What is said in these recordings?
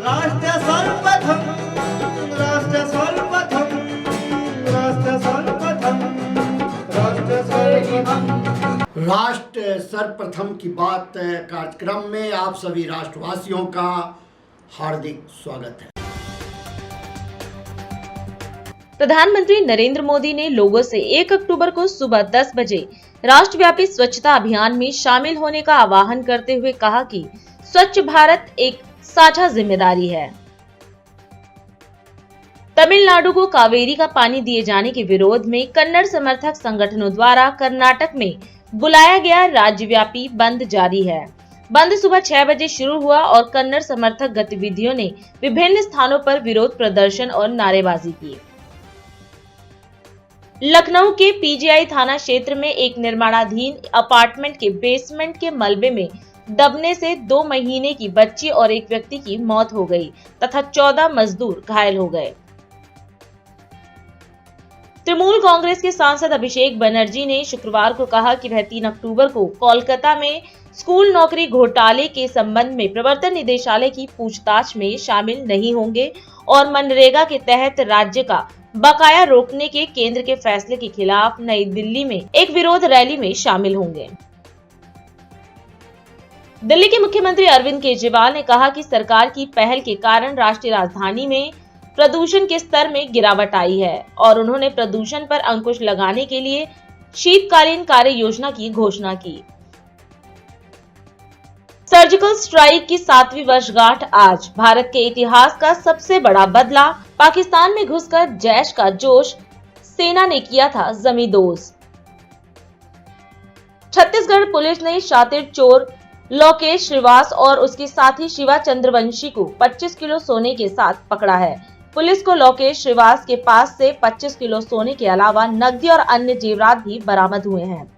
राष्ट्र सर्वप्रथम, राष्ट्र सर्वप्रथम, राष्ट्र सर्वप्रथम, राष्ट्र सर्वप्रथम। राष्ट्र सर्वप्रथम की बात कार्यक्रम में आप सभी राष्ट्रवासियों का हार्दिक स्वागत है। प्रधानमंत्री नरेंद्र मोदी ने लोगों से 1 अक्टूबर को सुबह 10 बजे राष्ट्रव्यापी स्वच्छता अभियान में शामिल होने का आह्वान करते हुए कहा कि स्वच्छ भारत एक साझा जिम्मेदारी है। तमिलनाडु को कावेरी का पानी दिए जाने के विरोध में कन्नड़ समर्थक संगठनों द्वारा कर्नाटक में बुलाया गया राज्यव्यापी बंद जारी है। बंद सुबह 6 बजे शुरू हुआ और कन्नड़ समर्थक गतिविधियों ने विभिन्न स्थानों पर विरोध प्रदर्शन और नारेबाजी की। लखनऊ के पीजीआई थाना क्षेत्र में एक निर्माणाधीन अपार्टमेंट के बेसमेंट के मलबे में दबने से 2 महीने की बच्ची और एक व्यक्ति की मौत हो गई तथा 14 मजदूर घायल हो गए। तृणमूल कांग्रेस के सांसद अभिषेक बनर्जी ने शुक्रवार को कहा कि वह 3 अक्टूबर को कोलकाता में स्कूल नौकरी घोटाले के संबंध में प्रवर्तन निदेशालय की पूछताछ में शामिल नहीं होंगे और मनरेगा के तहत राज्य का बकाया रोकने के केंद्र के फैसले के खिलाफ नई दिल्ली में एक विरोध रैली में शामिल होंगे। दिल्ली के मुख्यमंत्री अरविंद केजरीवाल ने कहा कि सरकार की पहल के कारण राष्ट्रीय राजधानी में प्रदूषण के स्तर में गिरावट आई है और उन्होंने प्रदूषण पर अंकुश लगाने के लिए शीतकालीन कार्य योजना की घोषणा की। सर्जिकल स्ट्राइक की 7वीं वर्षगांठ आज। भारत के इतिहास का सबसे बड़ा बदला। पाकिस्तान में घुसकर जैश का जोश, सेना ने किया था जमींदोज। छत्तीसगढ़ पुलिस ने शातिर चोर लोकेश श्रीवास और उसके साथी शिवा चंद्रवंशी को 25 किलो सोने के साथ पकड़ा है। पुलिस को लोकेश श्रीवास के पास से 25 किलो सोने के अलावा नकदी और अन्य जेवरात भी बरामद हुए हैं।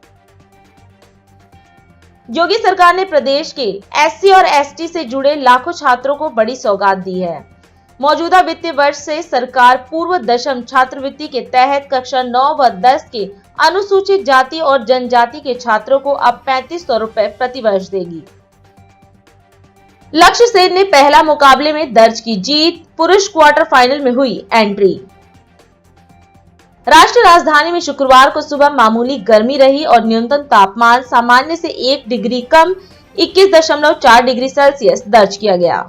योगी सरकार ने प्रदेश के एससी और एसटी से जुड़े लाखों छात्रों को बड़ी सौगात दी है। मौजूदा वित्तीय वर्ष से सरकार पूर्व दशम छात्रवृत्ति के तहत कक्षा 9 व 10 के अनुसूचित जाति और जनजाति के छात्रों को अब 3500 रुपए प्रति वर्ष देगी। लक्ष्य सेन ने पहला मुकाबले में दर्ज की जीत, पुरुष क्वार्टर फाइनल में हुई एंट्री। राष्ट्रीय राजधानी में शुक्रवार को सुबह मामूली गर्मी रही और न्यूनतम तापमान सामान्य से 1 डिग्री कम 21.4 डिग्री सेल्सियस दर्ज किया गया।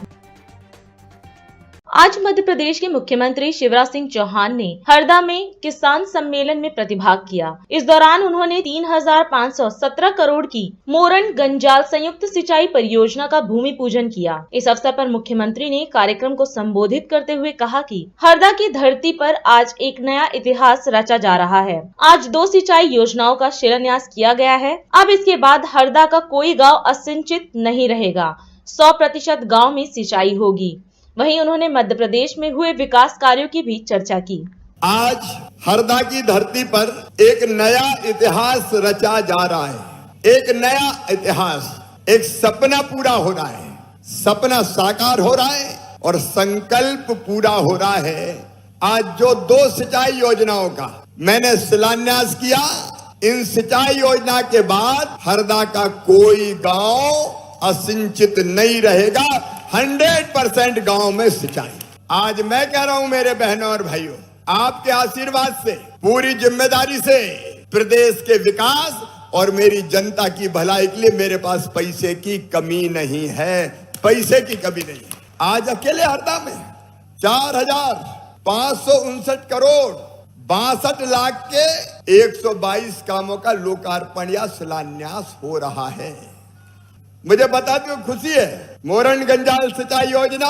आज मध्य प्रदेश के मुख्यमंत्री शिवराज सिंह चौहान ने हरदा में किसान सम्मेलन में प्रतिभाग किया। इस दौरान उन्होंने 3,517 करोड़ की मोरन गंजाल संयुक्त सिंचाई परियोजना का भूमि पूजन किया। इस अवसर पर मुख्यमंत्री ने कार्यक्रम को संबोधित करते हुए कहा कि हरदा की धरती पर आज एक नया इतिहास रचा जा रहा है। आज 2 सिंचाई योजनाओं का शिलान्यास किया गया है। अब इसके बाद हरदा का कोई गाँव असिंचित नहीं रहेगा। 100% गाँव में सिंचाई होगी। वहीं उन्होंने मध्य प्रदेश में हुए विकास कार्यों की भी चर्चा की। आज हरदा की धरती पर एक नया इतिहास रचा जा रहा है। एक नया इतिहास, एक सपना पूरा हो रहा है। सपना साकार हो रहा है और संकल्प पूरा हो रहा है। आज जो 2 सिंचाई योजनाओं का मैंने शिलान्यास किया, इन सिंचाई योजना के बाद हरदा का कोई गांव असिंचित नहीं रहेगा। 100% गांव में सिंचाई। आज मैं कह रहा हूं मेरे बहनों और भाइयों, आपके आशीर्वाद से, पूरी जिम्मेदारी से प्रदेश के विकास और मेरी जनता की भलाई के लिए मेरे पास पैसे की कमी नहीं है। पैसे की कमी नहीं है। आज अकेले हरदा में 4,559 करोड़ 62 लाख के 122 कामों का लोकार्पण या शिलान्यास हो रहा है। मुझे बताते हुए खुशी है, मोरन गंजाल सिंचाई योजना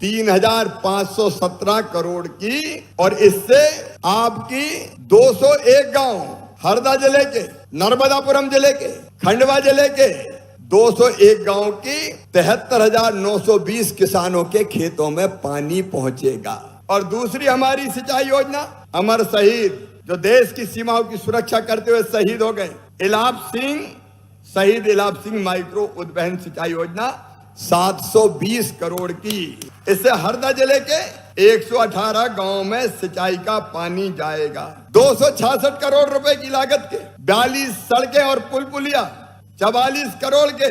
3,517 करोड़ की और इससे आपकी 201 गांव हरदा जिले के, नर्मदापुरम जिले के, खंडवा जिले के 201 गांव की 73,920 किसानों के खेतों में पानी पहुंचेगा। और दूसरी हमारी सिंचाई योजना अमर शहीद, जो देश की सीमाओं की सुरक्षा करते हुए शहीद हो गए, शहीद इलाब सिंह माइक्रो उद्वहन सिंचाई योजना 720 करोड़ की। इससे हरदा जिले के 118 गांव में सिंचाई का पानी जाएगा। 266 करोड़ रुपए की लागत के 42 सड़कें और पुल पुलिया, 44 करोड़ के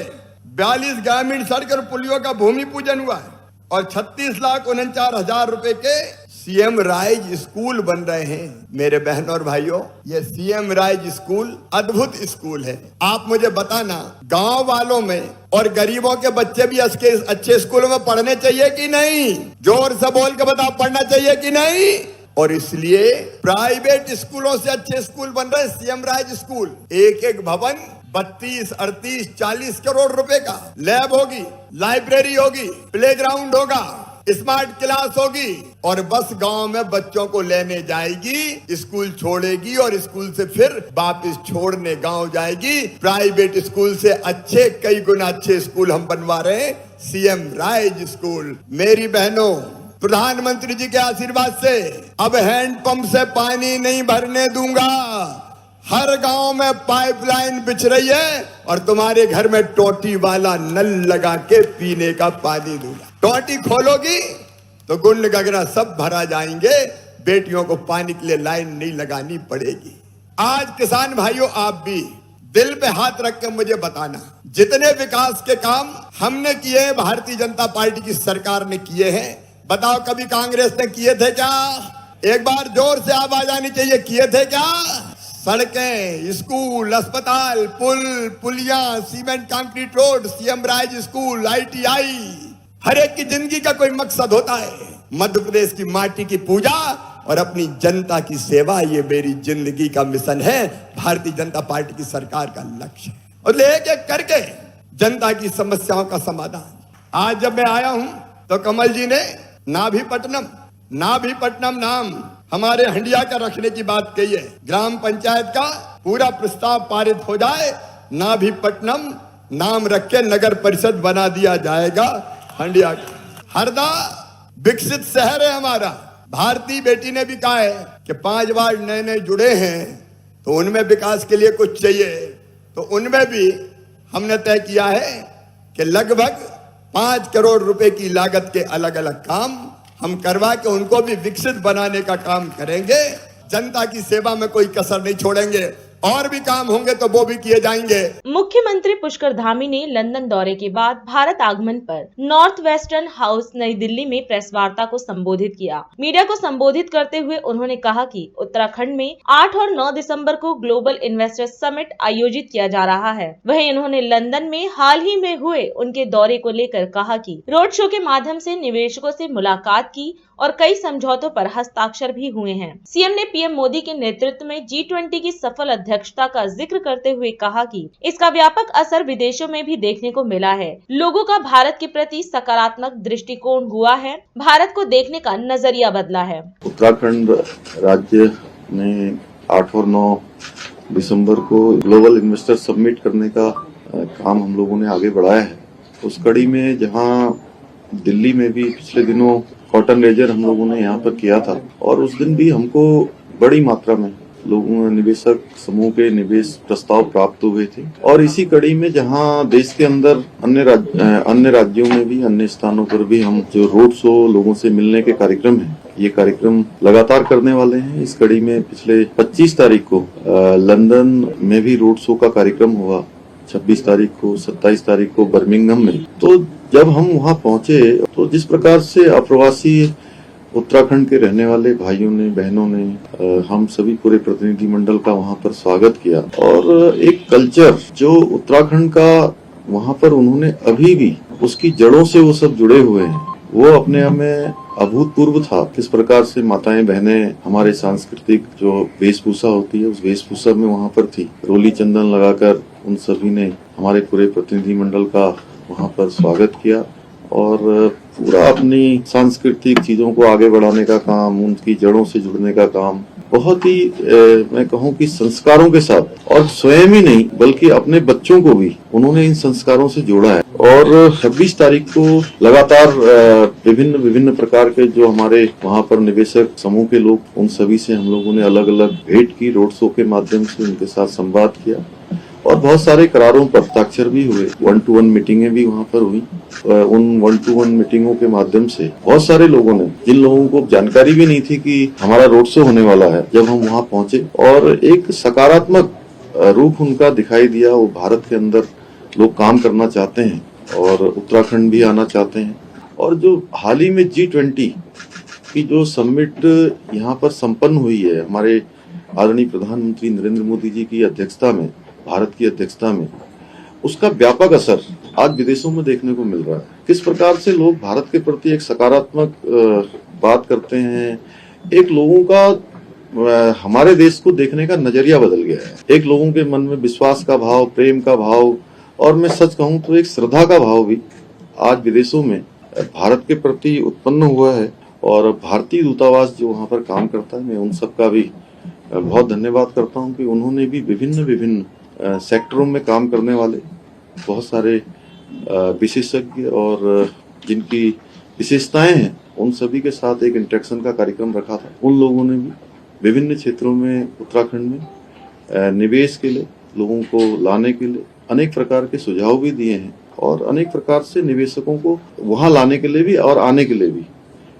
42 ग्रामीण सड़क और पुलियों का भूमि पूजन हुआ है। और 36,49,000 रुपए के सीएम राइज स्कूल बन रहे हैं। मेरे बहनों और भाइयों, ये सीएम राइज स्कूल अद्भुत स्कूल है। आप मुझे बताना, गांव वालों में और गरीबों के बच्चे भी अच्छे स्कूलों में पढ़ने चाहिए कि नहीं? जोर से बोल के बताओ, पढ़ना चाहिए कि नहीं? और इसलिए प्राइवेट स्कूलों से अच्छे स्कूल बन रहे सीएम राइज स्कूल। एक भवन 32, 38, 40 करोड़ रुपए का, लैब होगी, लाइब्रेरी होगी, प्लेग्राउंड होगा, स्मार्ट क्लास होगी, और बस गांव में बच्चों को लेने जाएगी, स्कूल छोड़ेगी और स्कूल से फिर वापस छोड़ने गांव जाएगी। प्राइवेट स्कूल से अच्छे, कई गुना अच्छे स्कूल हम बनवा रहे हैं, सीएम राइज स्कूल। मेरी बहनों, प्रधानमंत्री जी के आशीर्वाद से अब हैंडपंप से पानी नहीं भरने दूंगा। हर गांव में पाइपलाइन बिछ रही है और तुम्हारे घर में टोटी वाला नल लगा के पीने का पानी दूंगा। टोटी खोलोगी तो गुंड गगरा सब भरा जाएंगे, बेटियों को पानी के लिए लाइन नहीं लगानी पड़ेगी। आज किसान भाइयों, आप भी दिल पे हाथ रख के मुझे बताना, जितने विकास के काम हमने किए हैं, भारतीय जनता पार्टी की सरकार ने किए हैं, बताओ कभी कांग्रेस ने किए थे क्या? एक बार जोर से आवाज आनी चाहिए, किए थे क्या? सड़कें, स्कूल, अस्पताल, पुल, पुलिया, cement concrete road, CM rise school, ITI, हर एक की जिंदगी का कोई मकसद होता है। मध्य प्रदेश की माटी की पूजा और अपनी जनता की सेवा, ये मेरी जिंदगी का मिशन है, भारतीय जनता पार्टी की सरकार का लक्ष्य है। और एक एक करके जनता की समस्याओं का समाधान। आज जब मैं आया हूं तो कमल जी ने नाभीपट्टनम नाम हमारे हंडिया का रखने की बात कही है। ग्राम पंचायत का पूरा प्रस्ताव पारित हो जाए, नाभीपट्टनम नाम रख के नगर परिषद बना दिया जाएगा हंडिया का। हरदा विकसित शहर है हमारा। भारती बेटी ने भी कहा है कि 5 वार्ड नए नए जुड़े हैं तो उनमें विकास के लिए कुछ चाहिए, तो उनमें भी हमने तय किया है कि लगभग 5 करोड़ रुपए की लागत के अलग अलग काम हम करवा के उनको भी विकसित बनाने का काम करेंगे। जनता की सेवा में कोई कसर नहीं छोड़ेंगे, और भी काम होंगे तो वो भी किए जाएंगे। मुख्यमंत्री पुष्कर धामी ने लंदन दौरे के बाद भारत आगमन पर नॉर्थ वेस्टर्न हाउस नई दिल्ली में प्रेस वार्ता को संबोधित किया। मीडिया को संबोधित करते हुए उन्होंने कहा कि उत्तराखंड में 8 और 9 दिसंबर को ग्लोबल इन्वेस्टर समिट आयोजित किया जा रहा है। वहीं उन्होंने लंदन में हाल ही में हुए उनके दौरे को लेकर कहा कि रोड शो के माध्यम से निवेशकों से मुलाकात की और कई समझौतों पर हस्ताक्षर भी हुए हैं। सीएम ने पीएम मोदी के नेतृत्व में G20 की सफल अध्यक्षता का जिक्र करते हुए कहा कि इसका व्यापक असर विदेशों में भी देखने को मिला है। लोगों का भारत के प्रति सकारात्मक दृष्टिकोण हुआ है, भारत को देखने का नजरिया बदला है। उत्तराखंड राज्य ने 8 और 9 दिसंबर को ग्लोबल इन्वेस्टर सबमिट करने का काम हम लोगों ने आगे बढ़ाया है। उस कड़ी में जहां दिल्ली में भी पिछले दिनों कॉटन लेजर हम लोगों ने यहाँ पर किया था, और उस दिन भी हमको बड़ी मात्रा में लोगों निवेशक समूह के निवेश प्रस्ताव प्राप्त हुए थे। और इसी कड़ी में जहां देश के अंदर अन्य राज्यों में भी, अन्य स्थानों पर भी हम जो रोड शो, लोगों से मिलने के कार्यक्रम है, ये कार्यक्रम लगातार करने वाले हैं। इस कड़ी में पिछले 25 तारीख को लंदन में भी रोड शो का कार्यक्रम हुआ, 26 तारीख को, 27 तारीख को बर्मिंघम में। तो जब हम वहां पहुंचे तो जिस प्रकार से अप्रवासी उत्तराखंड के रहने वाले भाइयों ने, बहनों ने, हम सभी पूरे प्रतिनिधि मंडल का वहां पर स्वागत किया, और एक कल्चर जो उत्तराखंड का वहां पर उन्होंने अभी भी उसकी जड़ों से वो सब जुड़े हुए हैं, वो अपने आप में अभूतपूर्व था। किस प्रकार से माताएं बहनें हमारे सांस्कृतिक जो वेशभूषा होती है उस वेशभूषा में वहां पर थी, रोली चंदन लगाकर उन सभी ने हमारे पूरे प्रतिनिधि मंडल का वहां पर स्वागत किया, और पूरा अपनी सांस्कृतिक चीजों को आगे बढ़ाने का काम, उनकी जड़ों से जुड़ने का काम बहुत ही मैं कहूँ कि संस्कारों के साथ, और स्वयं ही नहीं बल्कि अपने बच्चों को भी उन्होंने इन संस्कारों से जोड़ा है। और 26 तारीख को लगातार विभिन्न प्रकार के जो हमारे वहां पर निवेशक समूह के लोग, उन सभी से हम लोगों ने अलग अलग भेंट की, रोड शो के माध्यम से उनके साथ संवाद किया, और बहुत सारे करारों पर हस्ताक्षर भी हुए। 1-to-1 मीटिंगें भी वहां पर हुई। उन 1-to-1 मीटिंगों के माध्यम से बहुत सारे लोगों ने, जिन लोगों को जानकारी भी नहीं थी कि हमारा रोड शो होने वाला है, जब हम वहां पहुंचे और एक सकारात्मक रूप उनका दिखाई दिया। वो भारत के अंदर लोग काम करना चाहते हैं और उत्तराखंड भी आना चाहते हैं, और जो हाल ही में G20 की जो समिट यहाँ पर संपन्न हुई है हमारे आदरणीय प्रधानमंत्री नरेंद्र मोदी जी की अध्यक्षता में, भारत की अध्यक्षता में, उसका व्यापक असर आज विदेशों में देखने को मिल रहा है। किस प्रकार से लोग भारत के प्रति एक सकारात्मक बात करते हैं, एक लोगों का हमारे देश को देखने का नजरिया बदल गया है। एक लोगों के मन में विश्वास का भाव, प्रेम का भाव और मैं सच कहूं तो एक श्रद्धा का भाव भी आज विदेशों में भारत के प्रति उत्पन्न हुआ है। और भारतीय दूतावास जो वहाँ पर काम करता है, मैं उन सब का भी बहुत धन्यवाद करता हूँ कि उन्होंने भी विभिन्न सेक्टरों में काम करने वाले बहुत सारे विशेषज्ञ और जिनकी विशेषताएं हैं उन सभी के साथ एक इंटरेक्शन का कार्यक्रम रखा था। उन लोगों ने भी विभिन्न क्षेत्रों में उत्तराखंड में निवेश के लिए, लोगों को लाने के लिए अनेक प्रकार के सुझाव भी दिए हैं और अनेक प्रकार से निवेशकों को वहां लाने के लिए भी और आने के लिए भी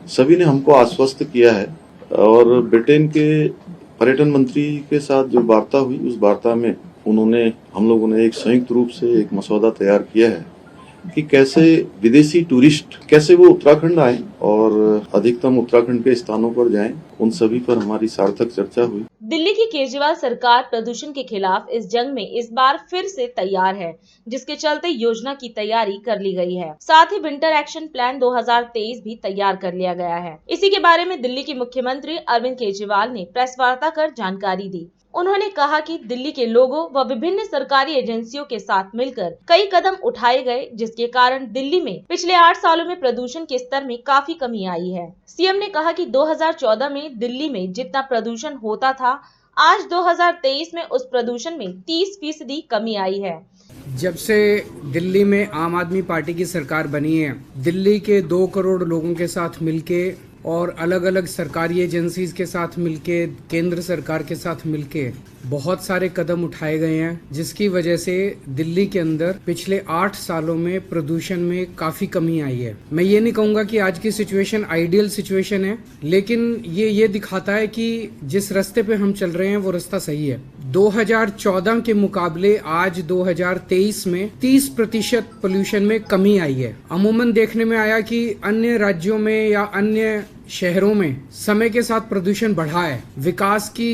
सभी ने हमको आश्वस्त किया है। और ब्रिटेन के पर्यटन मंत्री के साथ जो वार्ता हुई, उस वार्ता में हम लोगों ने एक संयुक्त रूप से एक मसौदा तैयार किया है कि कैसे विदेशी टूरिस्ट कैसे वो उत्तराखंड आए और अधिकतम उत्तराखंड के स्थानों पर जाएं, उन सभी पर हमारी सार्थक चर्चा हुई। दिल्ली की केजरीवाल सरकार प्रदूषण के खिलाफ इस जंग में इस बार फिर से तैयार है, जिसके चलते योजना की तैयारी कर ली गई है। साथ ही विंटर एक्शन प्लान 2023 भी तैयार कर लिया गया है। इसी के बारे में दिल्ली के मुख्यमंत्री अरविंद केजरीवाल ने प्रेस वार्ता कर जानकारी दी। उन्होंने कहा कि दिल्ली के लोगों व विभिन्न सरकारी एजेंसियों के साथ मिलकर कई कदम उठाए गए, जिसके कारण दिल्ली में पिछले 8 सालों में प्रदूषण के स्तर में काफी कमी आई है। सीएम ने कहा कि 2014 में दिल्ली में जितना प्रदूषण होता था, आज 2023 में उस प्रदूषण में 30% कमी आई है। जब से दिल्ली में आम आदमी पार्टी की सरकार बनी है, दिल्ली के 2 करोड़ लोगों के साथ मिलके और अलग अलग सरकारी एजेंसीज के साथ मिलके, केंद्र सरकार के साथ मिलके बहुत सारे कदम उठाए गए हैं, जिसकी वजह से दिल्ली के अंदर पिछले 8 सालों में प्रदूषण में काफी कमी आई है। मैं ये नहीं कहूँगा कि आज की सिचुएशन आइडियल सिचुएशन है, लेकिन ये दिखाता है कि जिस रास्ते पे हम चल रहे हैं वो रास्ता सही है। 2014 के मुकाबले आज 2023 में 30% पोल्यूशन में कमी आई है। अमूमन देखने में आया कि अन्य राज्यों में या अन्य शहरों में समय के साथ प्रदूषण बढ़ा है, विकास की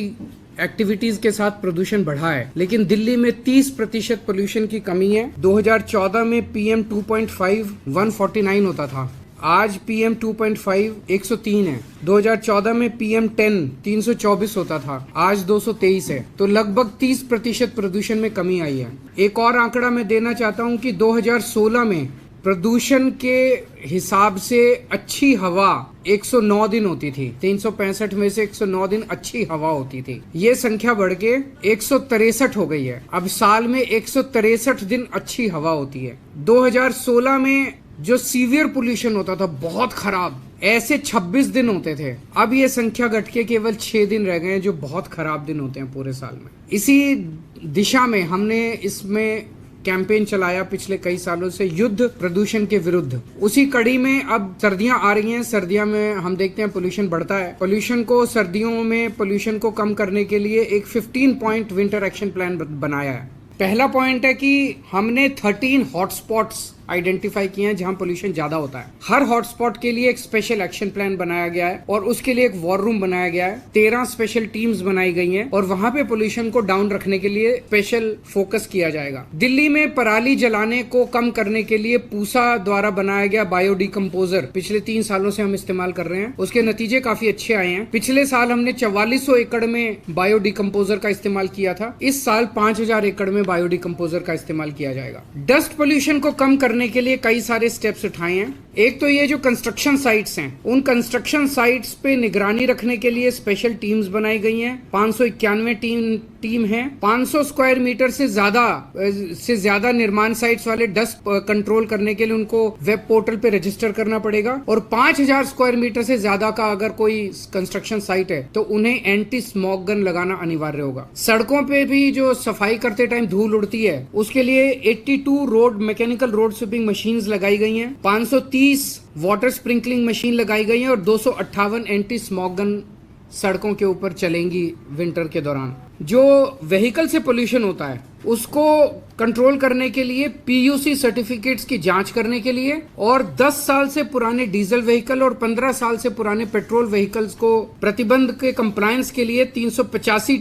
एक्टिविटीज के साथ प्रदूषण बढ़ा है, लेकिन दिल्ली में 30% पोल्यूशन की कमी है। 2014 में PM 2.5 149 होता था, आज PM 2.5 103 है। 2014 में PM 10 324 होता था, आज 223 है। तो लगभग 30% प्रदूषण में कमी आई है। एक और आंकड़ा मैं देना चाहता हूं कि 2016 में प्रदूषण के हिसाब से अच्छी हवा 109 दिन होती थी। 365 में से 109 दिन अच्छी हवा होती थी। ये संख्या बढ़ के 163 हो गई है। अब साल में 163 दिन अच्छी हवा होती है। 2016 में जो सीवियर पोल्यूशन होता था, बहुत खराब, ऐसे 26 दिन होते थे। अब ये संख्या घट के केवल 6 दिन रह गए हैं, जो बहुत खराब दिन होते हैं पूरे साल में। इसी दिशा में हमने इसमें कैंपेन चलाया पिछले कई सालों से, युद्ध प्रदूषण के विरुद्ध। उसी कड़ी में अब सर्दियां आ रही हैं। सर्दियों में हम देखते हैं पोल्यूशन बढ़ता है। सर्दियों में पोल्यूशन को कम करने के लिए एक 15 पॉइंट विंटर एक्शन प्लान बनाया है। पहला पॉइंट है कि हमने 13 हॉटस्पॉट्स आइडेंटिफाई किए हैं जहां पोल्यूशन ज्यादा होता है। हर हॉटस्पॉट के लिए एक स्पेशल एक्शन प्लान बनाया गया है और उसके लिए एक वॉर रूम बनाया गया है। 13 स्पेशल टीम्स बनाई गई हैं और वहां पे पोल्यूशन को डाउन रखने के लिए स्पेशल फोकस किया जाएगा। दिल्ली में पराली जलाने को कम करने के लिए पूसा द्वारा बनाया गया बायोडिकम्पोजर पिछले 3 सालों से हम इस्तेमाल कर रहे हैं। उसके नतीजे काफी अच्छे आए हैं। पिछले साल हमने 4400 एकड़ में बायोडिकम्पोजर का इस्तेमाल किया था। इस साल 5000 एकड़ में बायोडिकम्पोजर का इस्तेमाल किया जाएगा। डस्ट पोल्यूशन को कम करने के लिए कई सारे स्टेप्स उठाए हैं। एक तो ये जो कंस्ट्रक्शन साइट्स हैं, उन कंस्ट्रक्शन साइट्स पे निगरानी रखने के लिए स्पेशल टीम्स बनाई गई हैं। 591 टीम है। 500 स्क्वायर मीटर से ज्यादा निर्माण साइट्स वाले डस्ट कंट्रोल करने के लिए उनको वेब पोर्टल पे रजिस्टर करना पड़ेगा और 5000 स्क्वायर मीटर से ज्यादा का अगर कोई कंस्ट्रक्शन साइट है तो उन्हें एंटी स्मोक गन लगाना अनिवार्य होगा। सड़कों पे भी जो सफाई करते टाइम धूल उड़ती है, उसके लिए 82 मैकेनिकल रोड स्वीपिंग मशीन्स लगाई गई हैं। 530 वाटर स्प्रिंकलिंग मशीन लगाई गई है और 258 एंटी स्मोक गन सड़कों के ऊपर चलेंगी विंटर के दौरान। जो व्हीकल से पोल्यूशन होता है उसको कंट्रोल करने के लिए पीयूसी सर्टिफिकेट्स की जांच करने के लिए और 10 साल से पुराने डीजल व्हीकल और 15 साल से पुराने पेट्रोल व्हीकल्स को प्रतिबंध के कंप्लायंस के लिए 385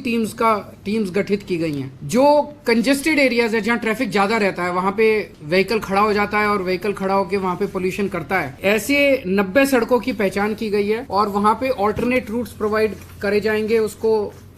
टीम्स गठित की गई हैं। जो कंजेस्टेड एरियाज है, जहां ट्रैफिक ज्यादा रहता है, वहां पे व्हीकल खड़ा हो जाता है और व्हीकल खड़ा होकर वहां पे पोल्यूशन करता है, ऐसे 90 सड़कों की पहचान की गई है और वहां पे ऑल्टरनेट रूट्स प्रोवाइड करे जाएंगे। उसको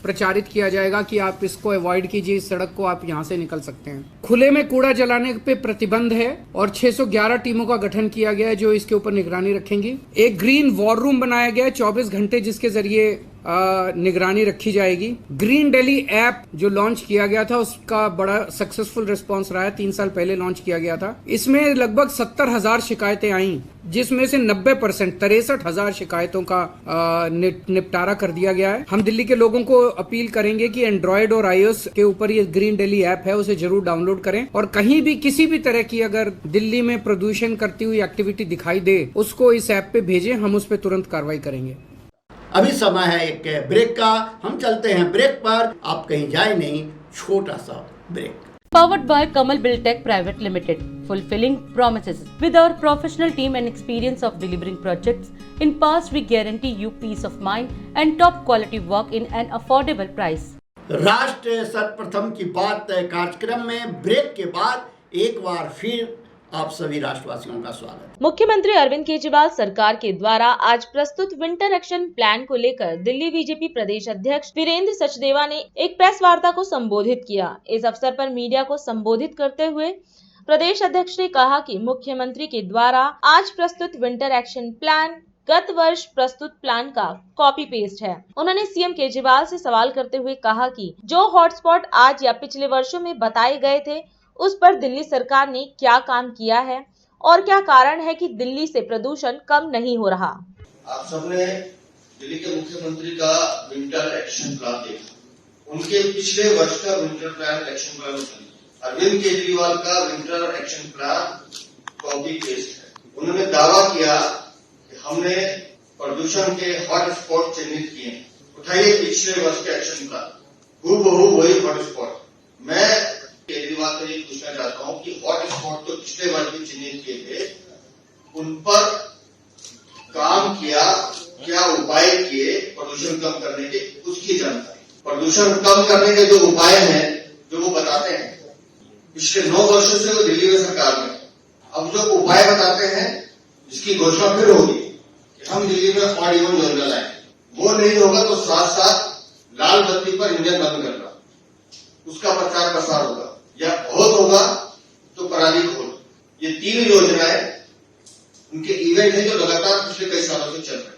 प्रचारित किया जाएगा कि आप इसको अवॉइड कीजिए, इस सड़क को आप यहां से निकल सकते हैं। खुले में कूड़ा जलाने पे प्रतिबंध है और 611 टीमों का गठन किया गया है जो इसके ऊपर निगरानी रखेंगी। एक ग्रीन वॉर रूम बनाया गया है 24 घंटे, जिसके जरिए निगरानी रखी जाएगी। ग्रीन दिल्ली ऐप जो लॉन्च किया गया था उसका बड़ा सक्सेसफुल रिस्पांस रहा है। 3 साल पहले लॉन्च किया गया था। इसमें लगभग 70,000 शिकायतें आई, जिसमें से 90% 63,000 शिकायतों का निपटारा कर दिया गया है। हम दिल्ली के लोगों को अपील करेंगे कि एंड्रॉयड और iOS के ऊपर ये ग्रीन दिल्ली ऐप है, उसे जरूर डाउनलोड करें और कहीं भी किसी भी तरह की अगर दिल्ली में प्रदूषण करती हुई एक्टिविटी दिखाई दे उसको इस ऐप पे भेजें, हम उस पर तुरंत कार्रवाई करेंगे। अभी समय है एक ब्रेक का। हम चलते हैं ब्रेक पर, आप कहीं जाए नहीं, छोटा सा break. Powered by Kamal Buildtech Private Limited, fulfilling promises. With our professional team and experience of delivering projects, in past we guarantee you peace of mind and top quality work in an affordable price. राष्ट्र सर्वप्रथम की बात कार्यक्रम में break के बाद एक बार फिर आप सभी राष्ट्रवासियों का स्वागत। मुख्यमंत्री अरविंद केजरीवाल सरकार के द्वारा आज प्रस्तुत विंटर एक्शन प्लान को लेकर दिल्ली बीजेपी प्रदेश अध्यक्ष वीरेंद्र सचदेवा ने एक प्रेस वार्ता को संबोधित किया। इस अवसर पर मीडिया को संबोधित करते हुए प्रदेश अध्यक्ष ने कहा कि मुख्यमंत्री के द्वारा आज प्रस्तुत विंटर एक्शन प्लान गत वर्ष प्रस्तुत प्लान का कॉपी पेस्ट है। उन्होंने सीएम केजरीवाल से सवाल करते हुए कहा कि जो हॉटस्पॉट आज या पिछले वर्षों में बताए गए थे उस पर दिल्ली सरकार ने क्या काम किया है और क्या कारण है कि दिल्ली से प्रदूषण कम नहीं हो रहा। आप सबने दिल्ली के मुख्यमंत्री का विंटर एक्शन प्लान देखा। उनके पिछले वर्ष का winter plan action plan Arvind Kejriwal का winter action plan copy paste है। उन्होंने दावा किया कि हमने प्रदूषण के हॉट स्पॉट चिन्हित किए हैं। उठाइए पिछले वर्ष के एक्शन प्लान, हूबहू वही हॉट स्पॉट। मैं केजरीवाल से ये पूछना चाहता हूं कि हॉट स्पॉट तो पिछले वर्ष भी चिन्हित किए थे, उन पर काम किया, क्या उपाय किए प्रदूषण कम करने के, उसकी जानकारी। प्रदूषण कम करने के जो उपाय हैं जो वो बताते हैं, पिछले 9 वर्षों से वो दिल्ली में सरकार में, अब जो उपाय बताते हैं जिसकी घोषणा फिर होगी कि हम दिल्ली में ऑड इवन योजना लाएंगे, वो नहीं होगा तो साथ साथ लाल बत्ती पर इंजन बंद करना, उसका प्रचार प्रसार होगा, या बहुत होगा तो पराली खोल। ये 3 योजनाएं उनके इवेंट है जो लगातार पिछले कई सालों से चल रहे हैं।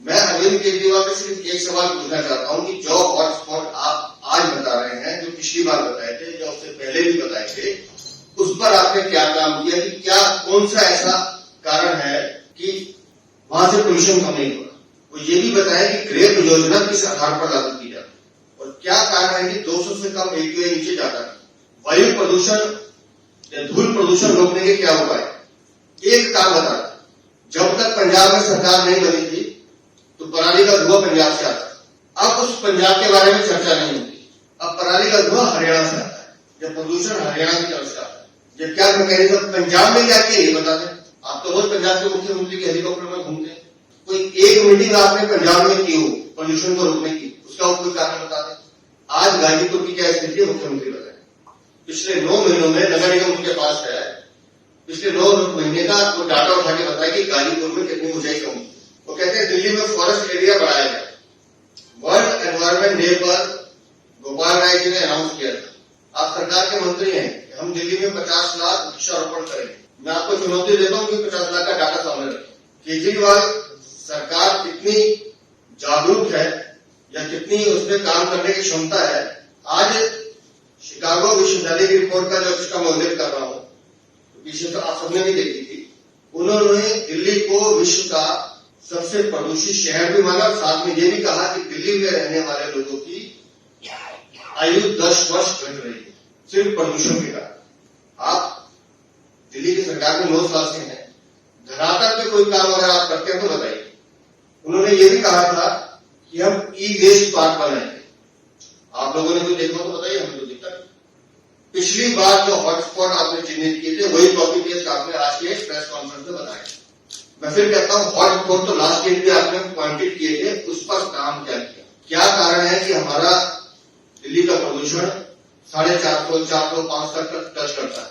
मैं अरविंद केजरीवाल से सिर्फ एक सवाल पूछना चाहता हूं कि जो हॉटस्पॉट आप आज बता रहे हैं, जो पिछली बार बताए थे, जो उससे पहले भी बताए थे, उस पर आपने क्या काम किया कि क्या कौन सा ऐसा कारण है कि वहां से पोल्यूशन कम नहीं हो रहा। वो ये भी बताएं कि ग्रेप योजना किस आधार पर लागू की जाती है और क्या कारण है कि 200 से कम AQI नीचे जाता है। वायु प्रदूषण या धूल प्रदूषण रोकने के क्या उपाय। एक काम बता, जब तक पंजाब में सरकार नहीं बनी थी तो पराली का धुआं पंजाब से आता है। अब उस पंजाब के बारे में चर्चा नहीं होती। अब पराली का धुआं हरियाणा से आता है, या प्रदूषण हरियाणा की तरफ से आता है। ये क्या मैकेनिज्म पंजाब में क्या किया ये बता दें। आप तो रोज पंजाब के मुख्यमंत्री के हेलीकॉप्टर में घूमते हैं, कोई एक मीटिंग आपने पंजाब में की हो पोल्यूशन को रोकने की, उसका कोई कारण बता दें। आज गाजीपुर की क्या स्थिति है मुख्यमंत्री बताए। पिछले 9 महीनों में नगर निगम उनके पास है, पिछले 9 महीने का वो डाटा उठा के बताया कि गाजीपुर में कितनी ऊंचाई कम हुई। वो कहते हैं दिल्ली में फॉरेस्ट एरिया बढ़ाया गया। वर्ल्ड एनवायरमेंट डे पर गोपाल राय जी ने अनाउंस किया था। आप सरकार के मंत्री हैं, हम दिल्ली में 50 लाख वृक्षारोपण करेंगे। मैं आपको चुनौती देता हूं कि 50 लाख का डाटा सामने रखें। केजरीवाल सरकार कितनी जागरूक है या कितनी उसमें काम करने की क्षमता है। आज शिकागो विश्वविद्यालय की रिपोर्ट का जो जिसका मैं उल्लेख कर रहा हूं, पीछे तो आप सबने भी देखी थी, उन्होंने दिल्ली को विश्व का सबसे प्रदूषित शहर भी माना और साथ में ये भी कहा कि दिल्ली में रहने वाले लोगों की आयु 10 वर्ष घट रही है सिर्फ प्रदूषण के कारण। आप दिल्ली की सरकार में 9 साल से हैं, धरातल पे कोई काम अगर आप करते हैं तो बताइए। उन्होंने ये भी कहा था कि हम ई वेस्ट पार्क बनाएंगे। आप लोगों ने कोई देखा तो बताइए, हमें तो दिखता नहीं। पिछली बार जो हॉटस्पॉट आपने चिन्हित किए थे वही कॉपी पेस्ट आपने आज के प्रेस कॉन्फ्रेंस में बताया। मैं फिर कहता हूँ हॉटस्पॉट तो लास्ट डेट भी आपने पॉइंटेड किए थे, उस पर काम क्या किया? क्या कारण है कि हमारा दिल्ली का प्रदूषण 450, 400, 500 तक टच करता है?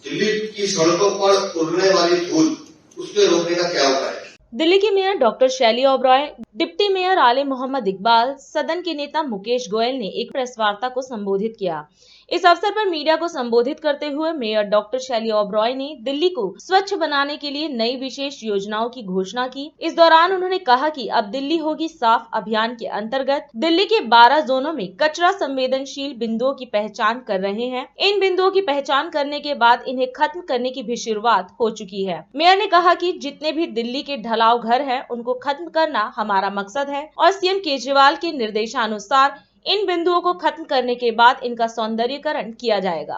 दिल्ली की सड़कों पर उड़ने वाली धूल, उसको रोकने का क्या उपाय है? दिल्ली की मेयर डॉक्टर शैली ओबरॉय, डिप्टी मेयर आले मोहम्मद इकबाल, सदन के नेता मुकेश गोयल ने एक प्रेस वार्ता को संबोधित किया। इस अवसर पर मीडिया को संबोधित करते हुए मेयर डॉक्टर शैली ओबरॉय ने दिल्ली को स्वच्छ बनाने के लिए नई विशेष योजनाओं की घोषणा की। इस दौरान उन्होंने कहा कि अब दिल्ली होगी साफ अभियान के अंतर्गत दिल्ली के 12 जोनों में कचरा संवेदनशील बिंदुओं की पहचान कर रहे हैं। इन बिंदुओं की पहचान करने के बाद इन्हें खत्म करने की भी शुरुआत हो चुकी है। मेयर ने कहा कि जितने भी दिल्ली के ढलाव घर हैं, उनको खत्म करना हमारा मकसद है और सीएम केजरीवाल के निर्देशानुसार इन बिंदुओं को खत्म करने के बाद इनका सौंदर्यीकरण किया जाएगा।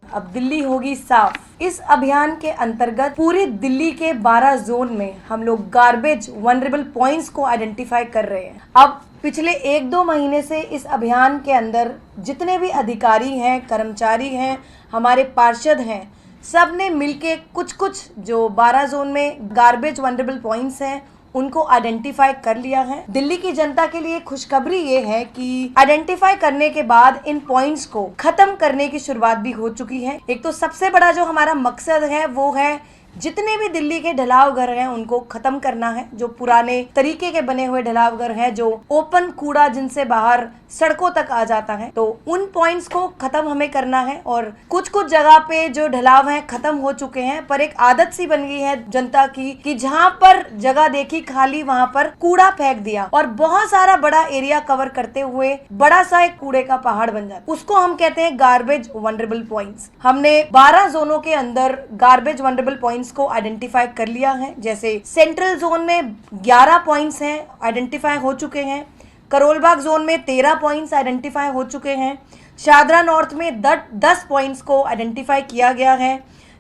अब दिल्ली होगी साफ। इस अभियान के अंतर्गत पूरे दिल्ली के 12 जोन में हम लोग गार्बेज वनरेबल पॉइंट्स को आइडेंटिफाई कर रहे हैं। अब पिछले 1-2 महीने से इस अभियान के अंदर जितने भी अधिकारी हैं, कर्मचारी हैं, हमारे पार्षद हैं, सब ने मिलके कुछ जो 12 जोन में गार्बेज वनरेबल पॉइंट्स हैं उनको आइडेंटिफाई कर लिया है। दिल्ली की जनता के लिए खुशखबरी ये है कि आइडेंटिफाई करने के बाद इन पॉइंट्स को खत्म करने की शुरुआत भी हो चुकी है। एक तो सबसे बड़ा जो हमारा मकसद है वो है जितने भी दिल्ली के ढलाव घर हैं उनको खत्म करना है। जो पुराने तरीके के बने हुए ढलाव घर हैं, जो ओपन कूड़ा जिनसे बाहर सड़कों तक आ जाता है, तो उन पॉइंट्स को खत्म हमें करना है। और कुछ जगह पे जो ढलाव हैं खत्म हो चुके हैं, पर एक आदत सी बन गई है जनता की कि जहाँ पर जगह देखी खाली वहाँ पर कूड़ा फेंक दिया और बहुत सारा बड़ा एरिया कवर करते हुए बड़ा सा एक कूड़े का पहाड़ बन जाता है। उसको हम कहते हैं गार्बेज वनरेबल पॉइंट्स। हमने 12 जोनों के अंदर गार्बेज वनरेबल पॉइंट्स को आइडेंटिफाई कर लिया है। जैसे सेंट्रल जोन में 11 पॉइंट्स हैं, आइडेंटिफाई हो चुके हैं। करोलबाग जोन में 13 पॉइंट्स आइडेंटिफाई हो चुके हैं। शादरा नॉर्थ में 10 पॉइंट्स को आइडेंटिफाई किया गया है।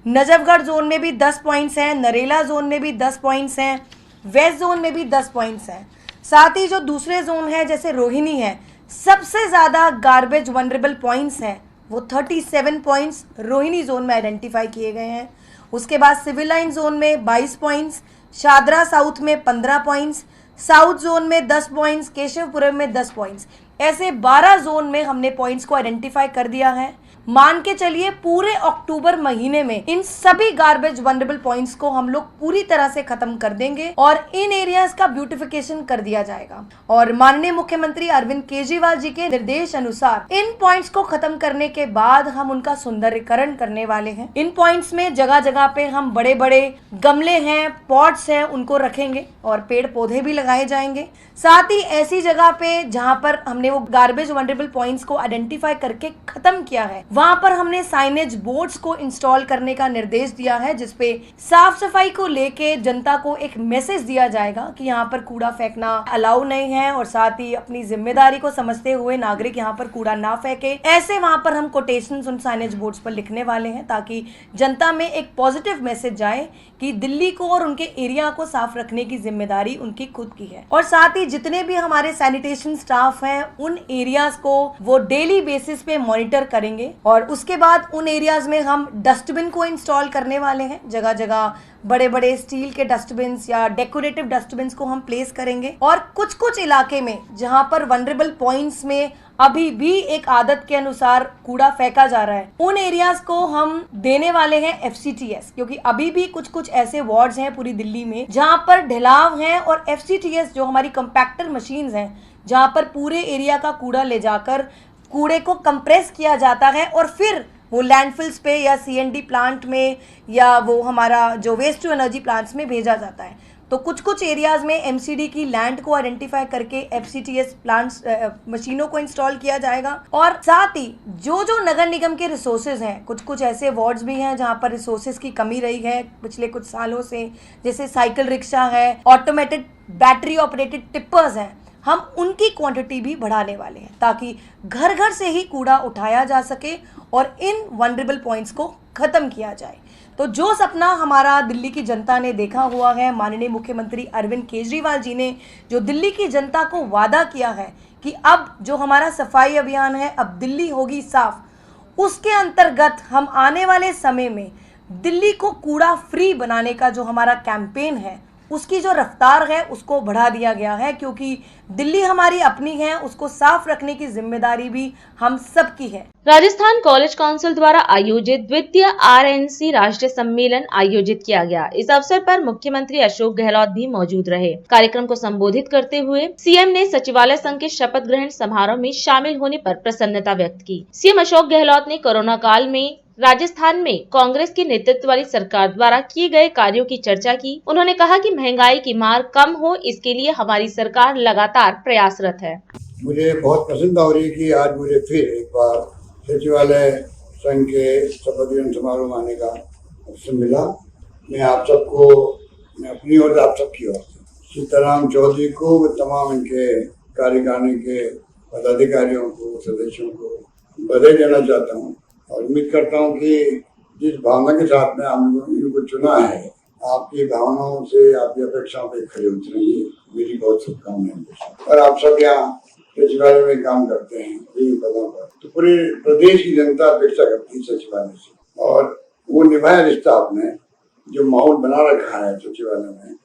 नजफगढ़ जोन में भी 10 पॉइंट्स हैं। नरेला जोन में भी 10 पॉइंट्स हैं। वेस्ट जोन में भी 10 पॉइंट्स हैं। साथ ही जो दूसरे जोन है जैसे रोहिणी है, सबसे ज्यादा गार्बेज वनरेबल पॉइंट्स हैं, वो 37 पॉइंट्स रोहिणी जोन में आइडेंटिफाई किए गए हैं। उसके बाद सिविल लाइन जोन में 22 पॉइंट्स, शादरा साउथ में 15 पॉइंट्स, साउथ जोन में 10 पॉइंट्स, केशवपुरम में 10 पॉइंट्स, ऐसे 12 जोन में हमने पॉइंट्स को आइडेंटिफाई कर दिया है। मान के चलिए पूरे अक्टूबर महीने में इन सभी गार्बेज वनरेबल पॉइंट्स को हम लोग पूरी तरह से खत्म कर देंगे और इन एरियाज का ब्यूटिफिकेशन कर दिया जाएगा। और माननीय मुख्यमंत्री अरविंद केजरीवाल जी के निर्देश अनुसार इन पॉइंट्स को खत्म करने के बाद हम उनका सुंदरीकरण करने वाले हैं। इन पॉइंट्स में जगह जगह पे हम बड़े बड़े गमले हैं, पॉट्स हैं, उनको रखेंगे और पेड़ पौधे भी लगाए जाएंगे। साथ ही ऐसी जगह पे जहां पर हमने वो गार्बेज वनरेबल पॉइंट्स को आइडेंटिफाई करके खत्म किया है, वहां पर हमने साइनेज बोर्ड्स को इंस्टॉल करने का निर्देश दिया है, जिसपे साफ सफाई को लेके जनता को एक मैसेज दिया जाएगा कि यहाँ पर कूड़ा फेंकना अलाउ नहीं है और साथ ही अपनी जिम्मेदारी को समझते हुए नागरिक यहाँ पर कूड़ा ना फेंके। ऐसे वहां पर हम कोटेशंस उन साइनेज बोर्ड्स पर लिखने वाले हैं ताकि जनता में एक पॉजिटिव मैसेज जाए कि दिल्ली को और उनके एरिया को साफ रखने की जिम्मेदारी उनकी खुद की है। और साथ ही जितने भी हमारे सैनिटेशन स्टाफ हैं उन एरियाज को वो डेली बेसिस पे मॉनिटर करेंगे और उसके बाद उन एरियाज में हम डस्टबिन को इंस्टॉल करने वाले हैं। जगह जगह बड़े बड़े स्टील के डस्टबिन या डेकोरेटिव डस्टबिन को हम प्लेस करेंगे। और कुछ कुछ इलाके में जहां पर वनरेबल पॉइंट्स में अभी भी एक आदत के अनुसार कूड़ा फेंका जा रहा है, उन एरियाज को हम देने वाले हैं FCTS, क्योंकि अभी भी कुछ ऐसे वार्ड्स हैं पूरी दिल्ली में जहां पर ढलाव हैं और FCTS जो हमारी कंपैक्टर मशीन्स हैं, जहां पर पूरे एरिया का कूड़ा ले जाकर कूड़े को कंप्रेस किया जाता है और फिर वो लैंडफिल्स पे या CND प्लांट में या वो हमारा जो वेस्ट टू एनर्जी प्लांट्स में भेजा जाता है। तो कुछ कुछ एरियाज में MCD की लैंड को आइडेंटिफाई करके FCTS प्लांट्स मशीनों को इंस्टॉल किया जाएगा। और साथ ही जो नगर निगम के रिसोर्सेज हैं, कुछ ऐसे वार्ड्स भी हैं जहां पर रिसोर्सेज की कमी रही है पिछले कुछ सालों से, जैसे साइकिल रिक्शा है, ऑटोमेटेड बैटरी ऑपरेटेड टिपर्स हैं, हम उनकी क्वांटिटी भी बढ़ाने वाले हैं ताकि घर घर से ही कूड़ा उठाया जा सके और इन वनरेबल पॉइंट्स को खत्म किया जाए। तो जो सपना हमारा दिल्ली की जनता ने देखा हुआ है, माननीय मुख्यमंत्री अरविंद केजरीवाल जी ने जो दिल्ली की जनता को वादा किया है कि अब जो हमारा सफाई अभियान है, अब दिल्ली होगी साफ, उसके अंतर्गत हम आने वाले समय में दिल्ली को कूड़ा फ्री बनाने का जो हमारा कैंपेन है उसकी जो रफ्तार है उसको बढ़ा दिया गया है, क्योंकि दिल्ली हमारी अपनी है, उसको साफ रखने की जिम्मेदारी भी हम सबकी है। राजस्थान कॉलेज काउंसिल द्वारा आयोजित द्वितीय RNC राष्ट्रीय सम्मेलन आयोजित किया गया। इस अवसर पर मुख्यमंत्री अशोक गहलोत भी मौजूद रहे। कार्यक्रम को संबोधित करते हुए सीएम ने सचिवालय संघ के शपथ ग्रहण समारोह में शामिल होने पर प्रसन्नता व्यक्त की। सीएम अशोक गहलोत ने कोरोना काल में राजस्थान में कांग्रेस के नेतृत्व वाली सरकार द्वारा किए गए कार्यों की चर्चा की। उन्होंने कहा कि महंगाई की मार कम हो, इसके लिए हमारी सरकार लगातार प्रयासरत है। मुझे बहुत प्रसन्नता हो रही है कि आज मुझे फिर एक बार सचिवालय संघ के शपथ ग्रहण समारोह में आने का अवसर मिला। मैं आप सबको, मैं अपनी और आप सबकी ओर से सीताराम चौधरी को, तमाम इनके कार्यकारिणी के पदाधिकारियों को, सदस्यों को बधाई देना चाहता हूँ और उम्मीद करता हूँ कि जिस भावना के साथ में हम लोगों ने इनको चुना है, आपकी भावनाओं से, आपकी अपेक्षाओं पे खड़े उतरेंगे। मेरी बहुत शुभकामनाएं। और आप सब यहाँ सचिवालय में काम करते हैं विभिन्न पदों पर, तो पूरे प्रदेश की जनता अपेक्षा करती है सचिवालय से, और वो निभाया रिश्ता आपने, जो माहौल बना रखा है सचिवालय में।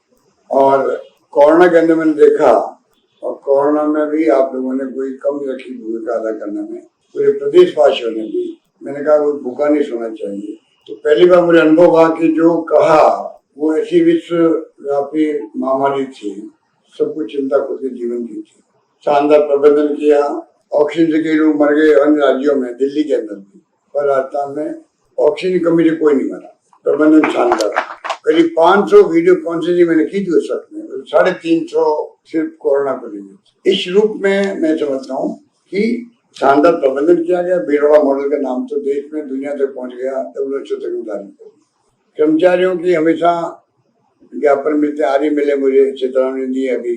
और कोरोना के अंदर मैंने देखा, और कोरोना में भी आप लोगों ने कोई कम रखी भूमिका अदा करने में, पूरे प्रदेशवासियों ने भी। मैंने कहा कोई भूखा नहीं सोना चाहिए। तो पहली बार मुझे अनुभव हुआ कि जो कहा वो ऐसी विश्वव्यापी महामारी थी, सब कुछ चिंता खुद के जीवन की थी। शानदार प्रबंधन किया। ऑक्सीजन से कई लोग मर गए अन्य राज्यों में, दिल्ली के अंदर भी, पर राजस्थान में ऑक्सीजन की कमी से कोई नहीं मरा। प्रबंधन शानदार। करीब 500 वीडियो कॉन्फ्रेंसिंग मैंने की थी उस वक्त में, 350 सिर्फ कोरोना को लेकर। इस रूप में मैं समझता हूँ कि शानदार प्रबंधन किया गया। भीलवाड़ा मॉडल का नाम तो देश में दुनिया तक पहुंच गया। WHO तक उतारी। कर्मचारियों की हमेशा ज्ञापन मिलते, आज ही मिले मुझे, सीताराम ने दिए अभी,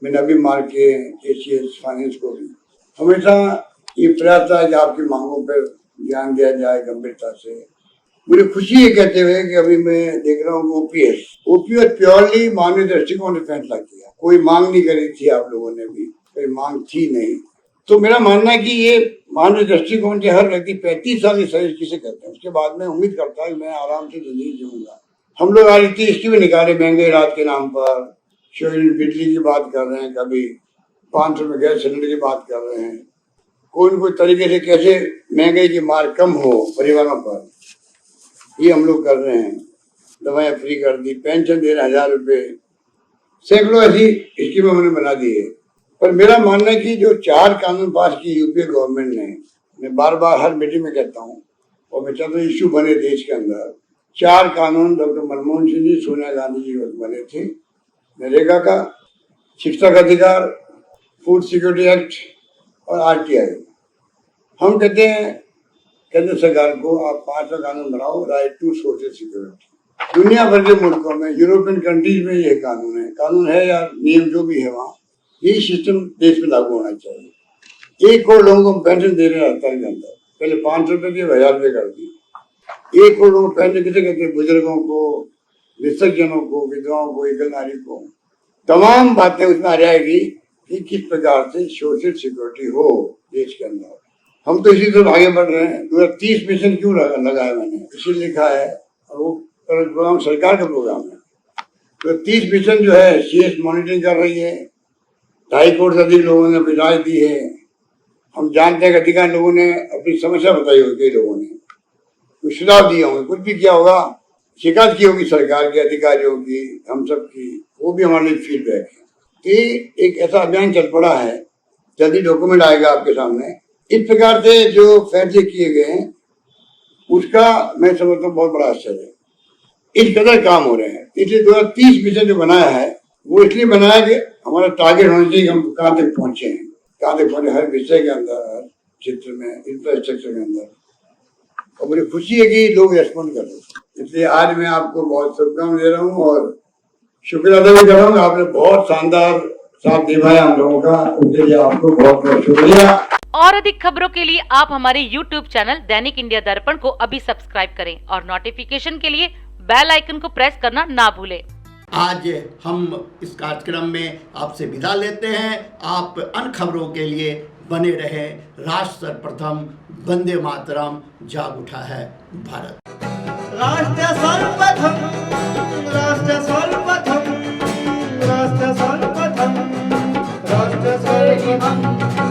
मैंने अभी मार के ACS फाइनेंस को भी। हमेशा ये प्रयास था कि आपकी मांगों पर ध्यान दिया जाए गंभीरता से। मुझे खुशी है कहते हुए कि अभी मैं देख रहा हूँ OPS प्योरली मानवीय दृष्टिकोण से फैसला किया। कोई मांग नहीं करी थी, आप लोगों ने भी कोई मांग थी नहीं। तो मेरा मानना है कि ये मानवीय दृष्टिकोण से हर व्यक्ति 35 साल की सर्विस किसे करते हैं, उसके बाद में उम्मीद करता है मैं आराम से जिंदगी जीऊंगा। हम लोग आज इतनी इसकी भी निकाले महंगे रात के नाम पर, बिजली की बात कर रहे हैं, कभी 500 में गैस सिलेंडर की बात कर रहे हैं। कोई न कोई तरीके से कैसे महंगाई की मार कम हो परिवारों पर, ये हम लोग कर रहे हैं। दवाएं फ्री कर दी, पेंशन दे रहे 1000 रुपए, सैकड़ों ऐसी स्कीमें हमने बना दी है। पर मेरा मानना है कि जो 4 कानून पास की यूपीए गवर्नमेंट ने, मैं बार बार हर मीटिंग में कहता हूँ और मैं चाहता हूँ इश्यू बने देश के अंदर। 4 कानून डॉक्टर मनमोहन सिंह जी, सोनिया गांधी जी बने थे। नरेगा का, शिक्षा का अधिकार, फूड सिक्योरिटी एक्ट और RTI। हम कहते हैं केंद्र सरकार को आप 5वां कानून बनाओ, राइट टू सोशल सिक्योरिटी। दुनिया भर के मुल्कों में, यूरोपियन कंट्रीज में ये कानून है या नियम जो भी है वहाँ, ये सिस्टम देश में लागू होना चाहिए। 1 करोड़ लोगों को पेंशन दे रहे हैं राजस्थान के अंदर, पहले 500 रुपए की 1000 रुपए कर दी। 1 करोड़ लोगों को पेंशन किसे कहते हैं? बुजुर्गों को, विसर्जनों को, विधवाओं को, एकल नारी को। तमाम बातें उसमें आ जाएगी कि किस प्रकार से सोशल सिक्योरिटी हो देश के अंदर। हम तो इसी तरफ आगे बढ़ रहे हैं। 2030 मिशन क्यों लगाया मैंने, इसीलिए लिखा है, और वो प्रोग्राम सरकार का प्रोग्राम है। 2030 मिशन जो है CS मॉनिटरिंग कर रही है। 2.5 करोड़ से अधिक लोगों ने अपनी राय दी है। हम जानते हैं कि अधिकांश लोगों ने अपनी समस्या बताई होगी, कई लोगों ने कुछ सुझाव दिए होंगे, कुछ भी किया होगा, शिकायत की होगी सरकार के अधिकारियों की, हम सब की, वो भी हमारे लिए फीडबैक है। तो एक ऐसा अभियान चल पड़ा है, जल्दी डॉक्यूमेंट आएगा आपके सामने। इस प्रकार से जो फैसले किए गए हैं उसका मैं समझता हूँ बहुत बड़ा असर है। इस कदर काम हो रहे हैं। इसलिए 2030 मिशन जो बनाया है वो इसलिए बनाया कि हमारा टारगेट होना चाहिए हम कहाँ तक पहुंचे हैं, कहाँ तक पहुंचे हर विषय के अंदर, हर क्षेत्र में, इंफ्रास्ट्रक्चर के अंदर। और मुझे खुशी है कि लोग रेस्पॉन्ड कर रहे हैं। इसलिए आज मैं आपको बहुत शुभकामनाएं दे रहा हूँ और शुक्रिया अदा भी कर रहा हूँ। आपने बहुत शानदार साथ निभाया हम लोगों का, उनके लिए आपको बहुत बहुत शुक्रिया। और अधिक खबरों के लिए आप हमारे YouTube चैनल दैनिक इंडिया दर्पण को अभी सब्सक्राइब करें और नोटिफिकेशन के लिए बेल आइकन को प्रेस करना ना भूलें। आज हम इस कार्यक्रम में आपसे विदा लेते हैं। आप अन्य खबरों के लिए बने रहे। राष्ट्र सर्वप्रथम, वंदे मातरम, जाग उठा है भारत। राष्ट्र सर्वप्रथम, राष्ट्र सर्वप्रथम, राष्ट्र सर्वप्रथम, राष्ट्र सर्वप्रथम।